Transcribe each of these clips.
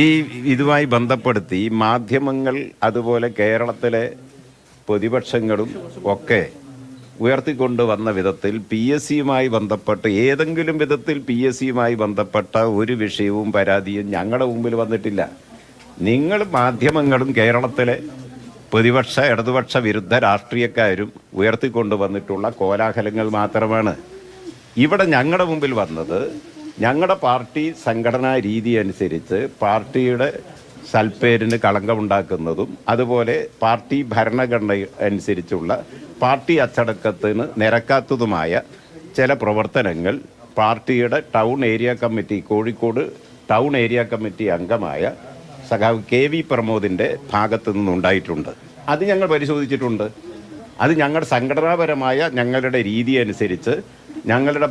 ഈ ഇതുമായി ബന്ധപ്പെടുത്തി മാധ്യമങ്ങൾ അതുപോലെ കേരളത്തിലെ പ്രതിപക്ഷങ്ങളും ഒക്കെ ഉയർത്തിക്കൊണ്ടുവന്ന വിധത്തിൽ PSCയുമായി ബന്ധപ്പെട്ട് ഏതെങ്കിലും വിധത്തിൽ PSCയുമായി ബന്ധപ്പെട്ട ഒരു വിഷയവും പരാതിയും ഞങ്ങളുടെ മുമ്പിൽ വന്നിട്ടില്ല. നിങ്ങൾ മാധ്യമങ്ങളും കേരളത്തിലെ പ്രതിപക്ഷ ഇടതുപക്ഷ വിരുദ്ധ രാഷ്ട്രീയക്കാരും ഉയർത്തിക്കൊണ്ടുവന്നിട്ടുള്ള കോലാഹലങ്ങൾ മാത്രമാണ്. ഇവിടെ ഞങ്ങളുടെ മുമ്പിൽ വന്നത് ഞങ്ങളുടെ പാർട്ടി സംഘടനാ രീതി അനുസരിച്ച് പാർട്ടിയുടെ സൽപ്പേരിന് കളങ്കമുണ്ടാക്കുന്നതും അതുപോലെ പാർട്ടി ഭരണഘടന അനുസരിച്ചുള്ള പാർട്ടി അച്ചടക്കത്തിന് നിരക്കാത്തതുമായ ചില പ്രവർത്തനങ്ങൾ പാർട്ടിയുടെ town area committee, Kozhikode town area committee അംഗമായ സഖാവ് KV പ്രമോദിൻ്റെ ഭാഗത്തു നിന്നുണ്ടായിട്ടുണ്ട്. അത് ഞങ്ങൾ പരിശോധിച്ചിട്ടുണ്ട്. അത് ഞങ്ങളുടെ സംഘടനാപരമായ ഞങ്ങളുടെ രീതി അനുസരിച്ച്, ഞങ്ങളുടെ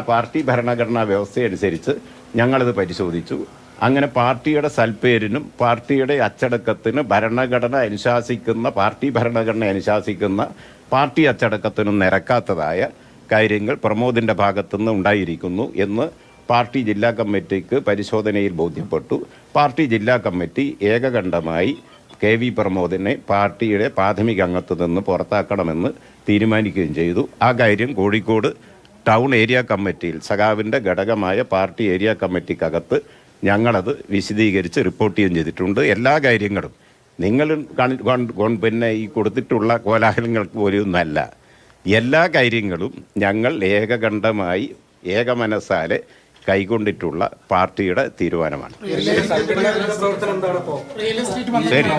പാർട്ടി ഭരണഘടനാ വ്യവസ്ഥ അനുസരിച്ച് ഞങ്ങളത് പരിശോധിച്ചു. അങ്ങനെ പാർട്ടിയുടെ സൽപ്പേരിനും പാർട്ടിയുടെ അച്ചടക്കത്തിന് പാർട്ടി ഭരണഘടന അനുശാസിക്കുന്ന പാർട്ടി അച്ചടക്കത്തിനും നിരക്കാത്തതായ കാര്യങ്ങൾ പ്രമോദിൻ്റെ ഭാഗത്തുനിന്ന് ഉണ്ടായിരിക്കുന്നു എന്ന് പാർട്ടി ജില്ലാ കമ്മിറ്റിക്ക് പരിശോധനയിൽ ബോധ്യപ്പെട്ടു. പാർട്ടി ജില്ലാ കമ്മിറ്റി ഏകകണ്ഠമായി KV പ്രമോദിനെ പാർട്ടിയുടെ പ്രാഥമിക അംഗത്വത്തിൽ നിന്ന് പുറത്താക്കണമെന്ന് തീരുമാനിക്കുകയും ചെയ്തു. ആ കാര്യം കോഴിക്കോട് ടൗൺ ഏരിയ കമ്മിറ്റിയിൽ സഖാവിൻ്റെ ഘടകമായ പാർട്ടി ഏരിയ കമ്മിറ്റിക്കകത്ത് ഞങ്ങളത് വിശദീകരിച്ച് റിപ്പോർട്ട് ചെയ്യുകയും ചെയ്തിട്ടുണ്ട്. എല്ലാ കാര്യങ്ങളും നിങ്ങൾ പിന്നെ ഈ കൊടുത്തിട്ടുള്ള കോലാഹലങ്ങൾക്ക് പോലെയൊന്നല്ല. എല്ലാ കാര്യങ്ങളും ഞങ്ങൾ ഏകകണ്ഠമായി ഏകമനസ്സാലെ കൈക്കൊണ്ടിട്ടുള്ള പാർട്ടിയുടെ തീരുമാനമാണ്. ശരി.